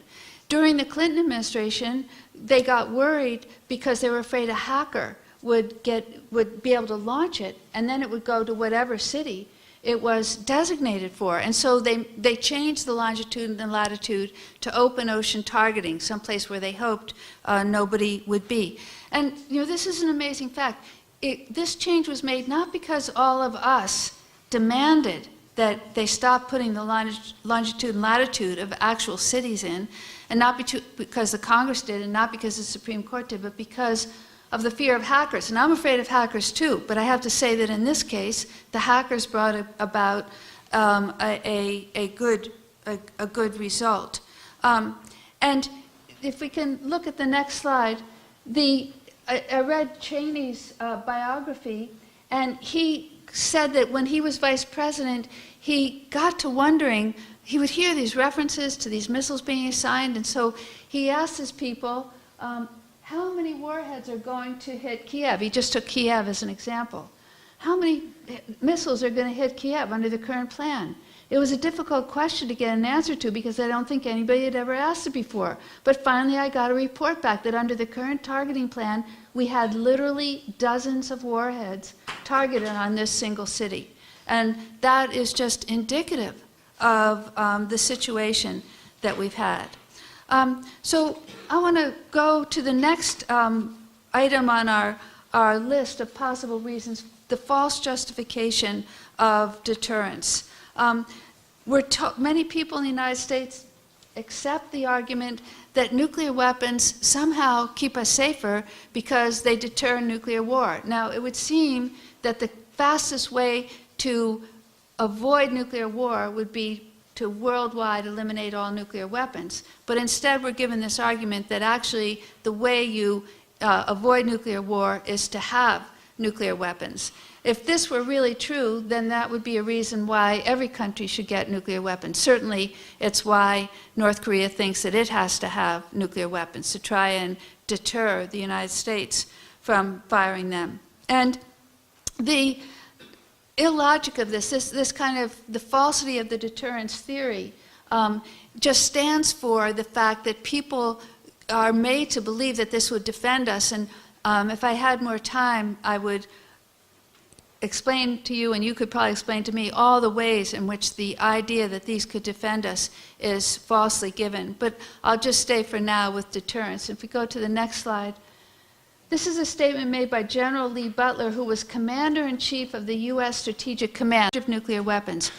During the Clinton administration, they got worried because they were afraid a hacker would be able to launch it, and then it would go to whatever city it was designated for. And so they changed the longitude and latitude to open ocean targeting, someplace where they hoped nobody would be. And this is an amazing fact. This change was made not because all of us demanded that they stop putting the longitude and latitude of actual cities in, and not because the Congress did, and not because the Supreme Court did, but because of the fear of hackers. And I'm afraid of hackers too, but I have to say that in this case, the hackers brought about a good result. And if we can look at the next slide, I read Cheney's biography, and he said that when he was vice president, he got to wondering, he would hear these references to these missiles being assigned, and so he asked his people, how many warheads are going to hit Kiev? He just took Kiev as an example. How many missiles are going to hit Kiev under the current plan? It was a difficult question to get an answer to because I don't think anybody had ever asked it before. But finally I got a report back that under the current targeting plan, we had literally dozens of warheads targeted on this single city. And that is just indicative of the situation that we've had. So I want to go to the next item on our our list of possible reasons, the false justification of deterrence. Many people in the United States accept the argument that nuclear weapons somehow keep us safer because they deter nuclear war. Now, it would seem that the fastest way to avoid nuclear war would be to worldwide eliminate all nuclear weapons. But instead, we're given this argument that actually the way you avoid nuclear war is to have nuclear weapons. If this were really true, then that would be a reason why every country should get nuclear weapons. Certainly, it's why North Korea thinks that it has to have nuclear weapons to try and deter the United States from firing them. And the illogic of this kind of the falsity of the deterrence theory just stands for the fact that people are made to believe that this would defend us. And if I had more time, I would explain to you, and you could probably explain to me, all the ways in which the idea that these could defend us is falsely given. But I'll just stay for now with deterrence. If we go to the next slide. This is a statement made by General Lee Butler, who was Commander-in-Chief of the U.S. Strategic Command of Nuclear Weapons.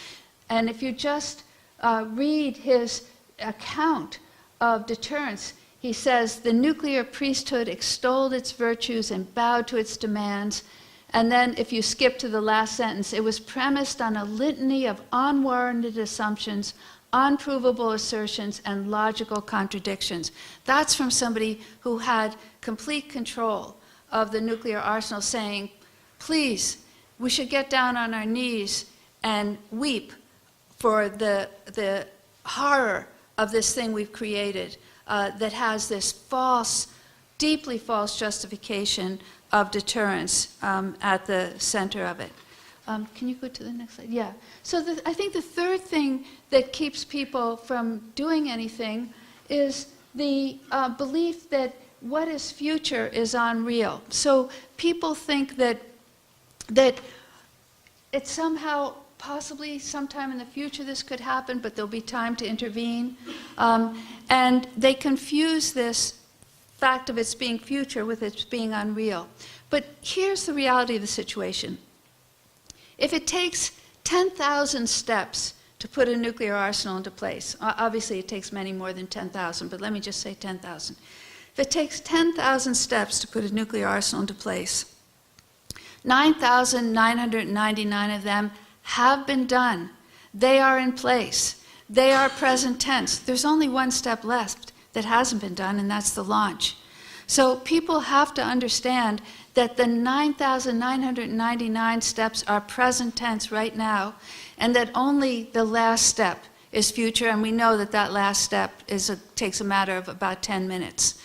And if you just read his account of deterrence, he says, the nuclear priesthood extolled its virtues and bowed to its demands. And then if you skip to the last sentence, it was premised on a litany of unwarranted assumptions, unprovable assertions, and logical contradictions. That's from somebody who had complete control of the nuclear arsenal, saying, please, we should get down on our knees and weep for the horror of this thing we've created that has this false, deeply false justification of deterrence at the center of it. Can you go to the next slide? Yeah. So I think the third thing that keeps people from doing anything is the belief that what is future is unreal. So people think that it's somehow, possibly sometime in the future this could happen, but there'll be time to intervene. And they confuse this fact of its being future with its being unreal. But here's the reality of the situation. If it takes 10,000 steps to put a nuclear arsenal into place, obviously it takes many more than 10,000, but let me just say 10,000. If it takes 10,000 steps to put a nuclear arsenal into place, 9,999 of them have been done. They are in place. They are present tense. There's only one step left that hasn't been done, and that's the launch. So people have to understand that the 9,999 steps are present tense right now, and that only the last step is future, and we know that that last step takes a matter of about 10 minutes.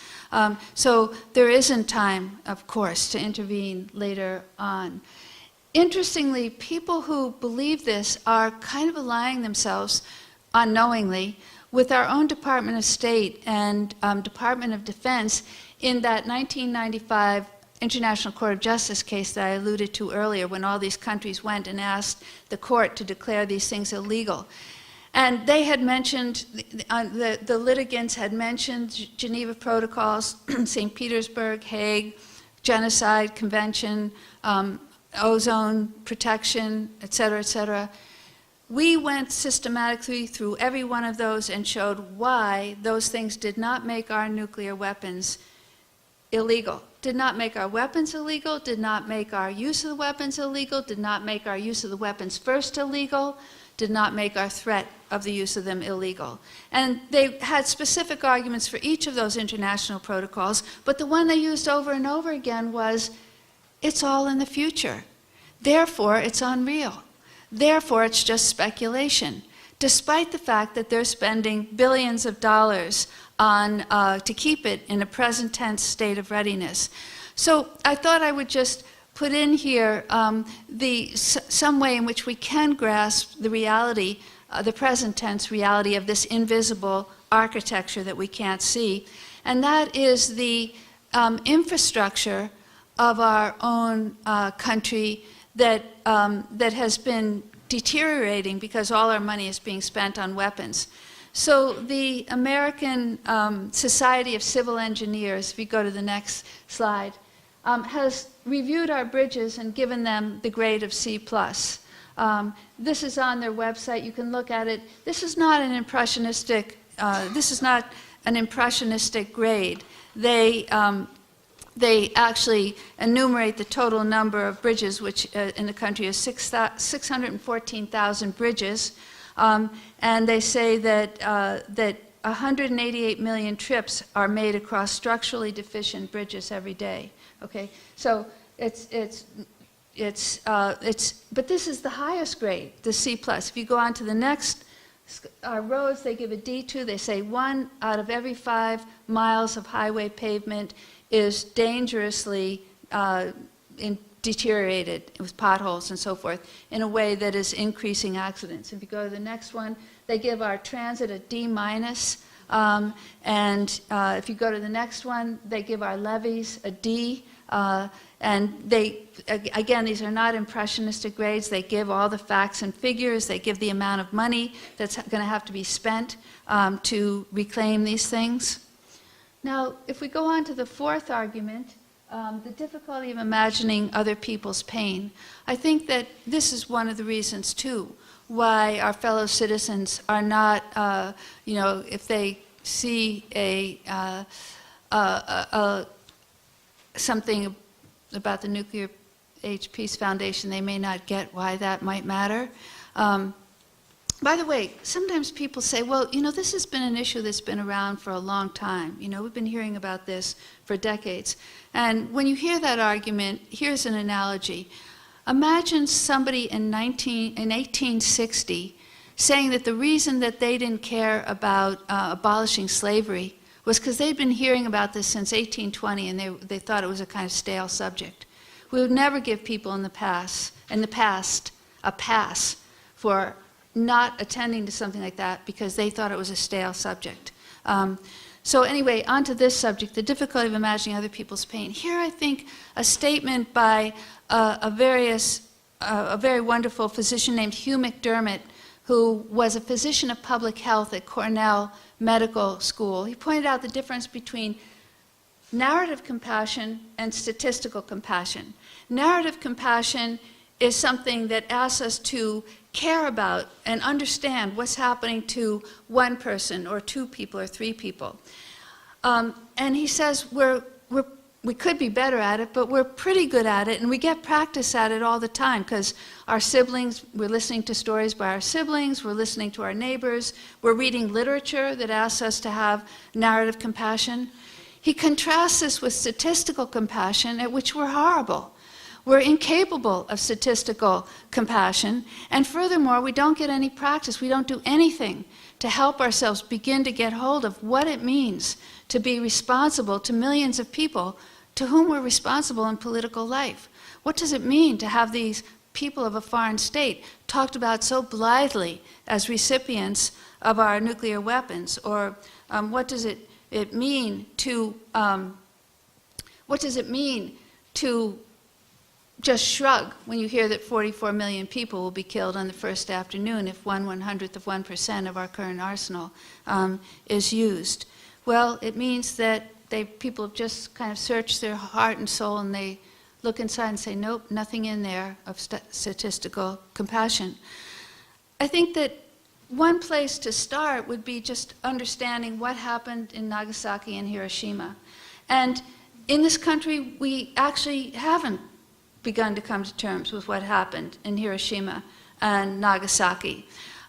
So there isn't time, of course, to intervene later on. Interestingly, people who believe this are kind of aligning themselves unknowingly with our own Department of State and Department of Defense in that 1995 International Court of Justice case that I alluded to earlier, when all these countries went and asked the court to declare these things illegal. And they had mentioned, the litigants had mentioned Geneva Protocols, St. Petersburg, Hague, Genocide Convention, ozone protection, et cetera, et cetera. We went systematically through every one of those and showed why those things did not make our nuclear weapons illegal, did not make our weapons illegal, did not make our use of the weapons illegal, did not make our use of the weapons first illegal, did not make our threat of the use of them illegal. And they had specific arguments for each of those international protocols, but the one they used over and over again was, it's all in the future. Therefore, it's unreal. Therefore, it's just speculation, despite the fact that they're spending billions of dollars on, to keep it in a present tense state of readiness. So I thought I would just put in here some way in which we can grasp the reality, the present tense reality of this invisible architecture that we can't see. And that is the infrastructure of our own country that has been deteriorating because all our money is being spent on weapons. So the American Society of Civil Engineers, if you go to the next slide, has reviewed our bridges and given them the grade of C+. This is on their website. You can look at it. This is not an impressionistic grade. They actually enumerate the total number of bridges, which in the country is 614,000 bridges, and they say that 188 million trips are made across structurally deficient bridges every day. Okay, so but this is the highest grade, the C+. If you go on to the next roads, they give a D2. They say 1 out of every 5 miles of highway pavement is dangerously deteriorated with potholes and so forth in a way that is increasing accidents. If you go to the next one, they give our transit a D-, and if you go to the next one, they give our levees a D, and they, again, these are not impressionistic grades. They give all the facts and figures. They give the amount of money that's going to have to be spent to reclaim these things. Now, if we go on to the fourth argument, the difficulty of imagining other people's pain, I think that this is one of the reasons, too, why our fellow citizens are not, if they see something about the Nuclear Age Peace Foundation, they may not get why that might matter. By the way, sometimes people say, well, this has been an issue that's been around for a long time. We've been hearing about this for decades. And when you hear that argument, here's an analogy. Imagine somebody in 1860 saying that the reason that they didn't care about abolishing slavery was because they'd been hearing about this since 1820 and they thought it was a kind of stale subject. We would never give people in the past a pass for not attending to something like that because they thought it was a stale subject. So anyway, on to this subject, the difficulty of imagining other people's pain. Here I think a statement by a very wonderful physician named Hugh McDermott, who was a physician of public health at Cornell Medical School. He pointed out the difference between narrative compassion and statistical compassion. Narrative compassion is something that asks us to care about and understand what's happening to one person or 2 people or 3 people. And he says we could be better at it, but we're pretty good at it, and we get practice at it all the time because our siblings, we're listening to stories by our siblings, we're listening to our neighbors, we're reading literature that asks us to have narrative compassion. He contrasts this with statistical compassion, at which we're horrible. We're incapable of statistical compassion, and furthermore, we don't get any practice. We don't do anything to help ourselves begin to get hold of what it means to be responsible to millions of people to whom we're responsible in political life. What does it mean to have these people of a foreign state talked about so blithely as recipients of our nuclear weapons? Or what does it mean to just shrug when you hear that 44 million people will be killed on the first afternoon if 1/100th of 1% of our current arsenal is used? Well, it means that people have just kind of searched their heart and soul and they look inside and say, nope, nothing in there of statistical compassion. I think that one place to start would be just understanding what happened in Nagasaki and Hiroshima. And in this country, we actually haven't begun to come to terms with what happened in Hiroshima and Nagasaki.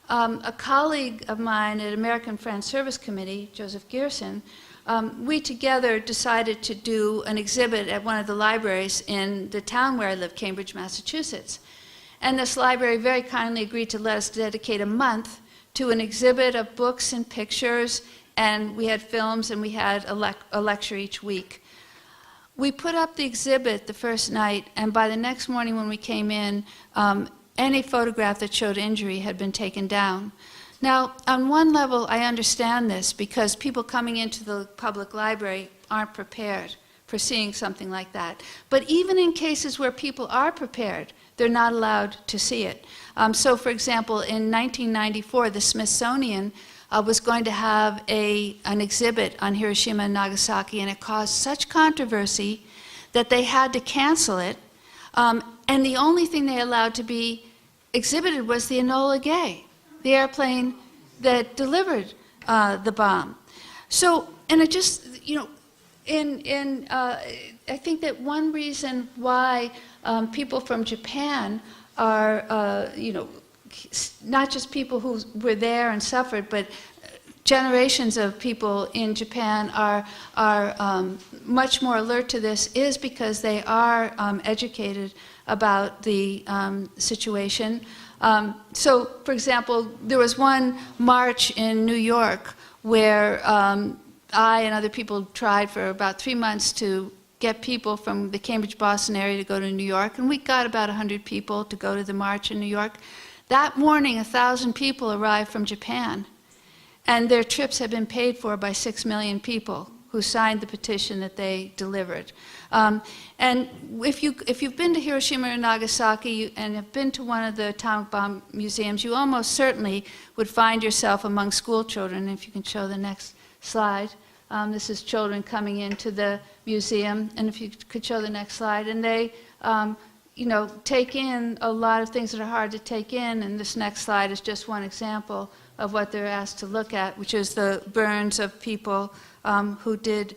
A colleague of mine at American Friends Service Committee, Joseph Gearson, we together decided to do an exhibit at one of the libraries in the town where I live, Cambridge, Massachusetts. And this library very kindly agreed to let us dedicate a month to an exhibit of books and pictures, and we had films and we had a lecture each week. We put up the exhibit the first night, and by the next morning when we came in, any photograph that showed injury had been taken down. Now, on one level, I understand this because people coming into the public library aren't prepared for seeing something like that. But even in cases where people are prepared, they're not allowed to see it. So, for example, in 1994, the Smithsonian was going to have an exhibit on Hiroshima and Nagasaki, and it caused such controversy that they had to cancel it, and the only thing they allowed to be exhibited was the Enola Gay, the airplane that delivered the bomb. So, and it just, you know, I think that one reason why people from Japan are, you know, not just people who were there and suffered, but generations of people in Japan are much more alert to this, is because they are educated about the situation. So, for example, there was one march in New York where I and other people tried for about 3 months to get people from the Cambridge-Boston area to go to New York, and we got about 100 people to go to the march in New York. That morning, 1,000 people arrived from Japan, and their trips had been paid for by 6 million people who signed the petition that they delivered. And if you've been to Hiroshima or Nagasaki and have been to one of the atomic bomb museums, you almost certainly would find yourself among school children. If you can show the next slide. This is children coming into the museum, and if you could show the next slide. And they, you know, take in a lot of things that are hard to take in, and this next slide is just one example of what they're asked to look at, which is the burns of people who did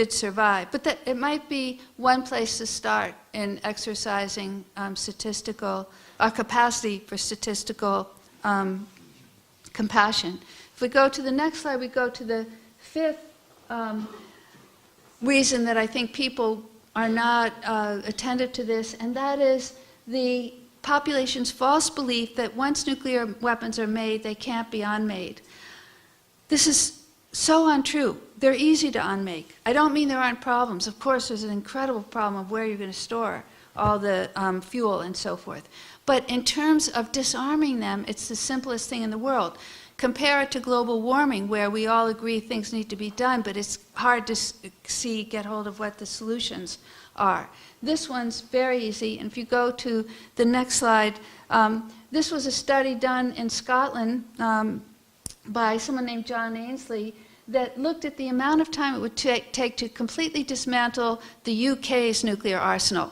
survive. But that, it might be one place to start in exercising statistical, our capacity for statistical compassion. If we go to the next slide, we go to the fifth reason that I think people are not attentive to this, and that is the population's false belief that once nuclear weapons are made, they can't be unmade. This is so untrue. They're easy to unmake. I don't mean there aren't problems. Of course, there's an incredible problem of where you're going to store all the fuel and so forth. But in terms of disarming them, it's the simplest thing in the world. Compare it to global warming, where we all agree things need to be done, but it's hard to get hold of what the solutions are. This one's very easy, and if you go to the next slide, this was a study done in Scotland by someone named John Ainsley that looked at the amount of time it would take to completely dismantle the UK's nuclear arsenal.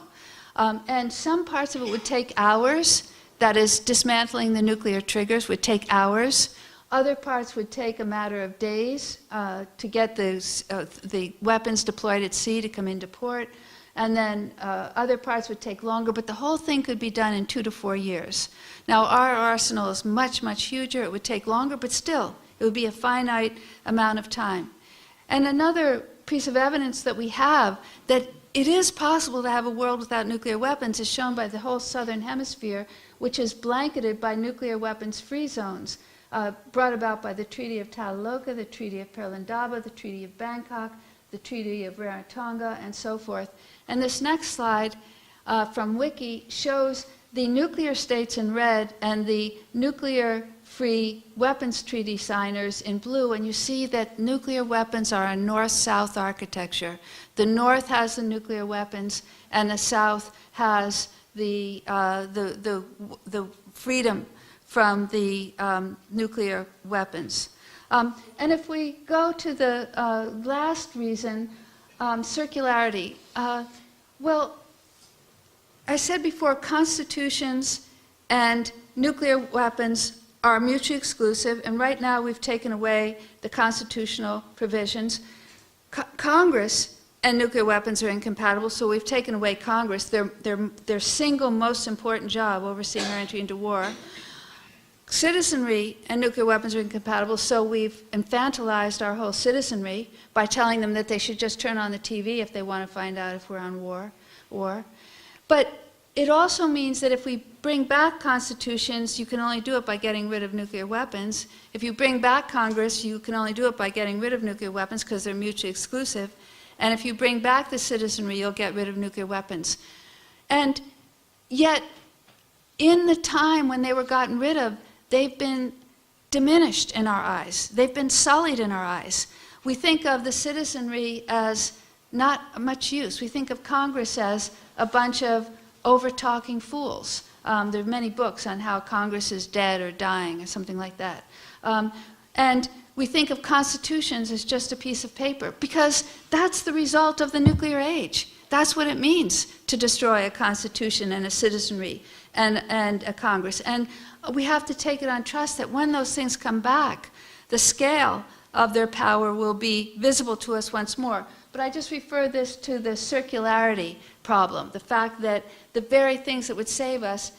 And some parts of it would take hours. That is, dismantling the nuclear triggers would take hours. Other parts would take a matter of days to get the weapons deployed at sea to come into port. And then other parts would take longer, but the whole thing could be done in 2 to 4 years. Now, our arsenal is much, much huger. It would take longer, but still, it would be a finite amount of time. And another piece of evidence that we have that it is possible to have a world without nuclear weapons is shown by the whole southern hemisphere, which is blanketed by nuclear weapons-free zones, brought about by the Treaty of Talaloka, the Treaty of Perlindaba, the Treaty of Bangkok, the Treaty of Rarotonga, and so forth. And this next slide from Wiki shows the nuclear states in red and the nuclear-free weapons treaty signers in blue, and you see that nuclear weapons are a north-south architecture. The north has the nuclear weapons, and the south has the freedom from the nuclear weapons. And if we go to the last reason, circularity. Well, I said before, constitutions and nuclear weapons are mutually exclusive, and right now we've taken away the constitutional provisions. Congress and nuclear weapons are incompatible, so we've taken away Congress, their single most important job, overseeing our entry into war. Citizenry and nuclear weapons are incompatible, so we've infantilized our whole citizenry by telling them that they should just turn on the TV if they want to find out if we're on war. But it also means that if we bring back constitutions, you can only do it by getting rid of nuclear weapons. If you bring back Congress, you can only do it by getting rid of nuclear weapons because they're mutually exclusive. And if you bring back the citizenry, you'll get rid of nuclear weapons. And yet, in the time when they were gotten rid of, they've been diminished in our eyes. They've been sullied in our eyes. We think of the citizenry as not much use. We think of Congress as a bunch of over-talking fools. There are many books on how Congress is dead or dying or something like that. And we think of constitutions as just a piece of paper because that's the result of the nuclear age. That's what it means to destroy a constitution and a citizenry and a Congress. And we have to take it on trust that when those things come back, the scale of their power will be visible to us once more. But I just refer this to the circularity problem, the fact that the very things that would save us,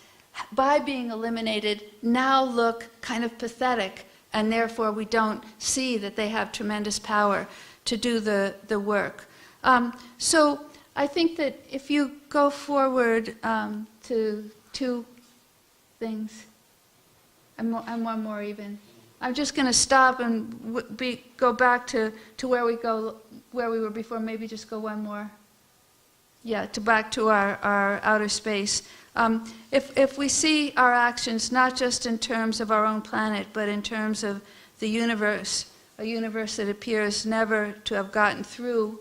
by being eliminated, now look kind of pathetic, and therefore we don't see that they have tremendous power to do the work. So I think that if you go forward to 2 things, and one more even, I'm just going to stop and go back to where we were before. Maybe just go one more. Yeah, back to our outer space. If we see our actions not just in terms of our own planet, but in terms of the universe, a universe that appears never to have gotten through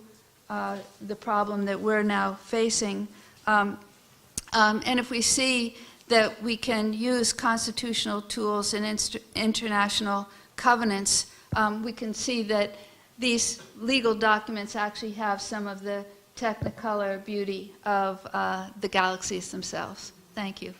the problem that we're now facing, and if we see that we can use constitutional tools and international covenants, we can see that these legal documents actually have some of the technicolor beauty of the galaxies themselves. Thank you.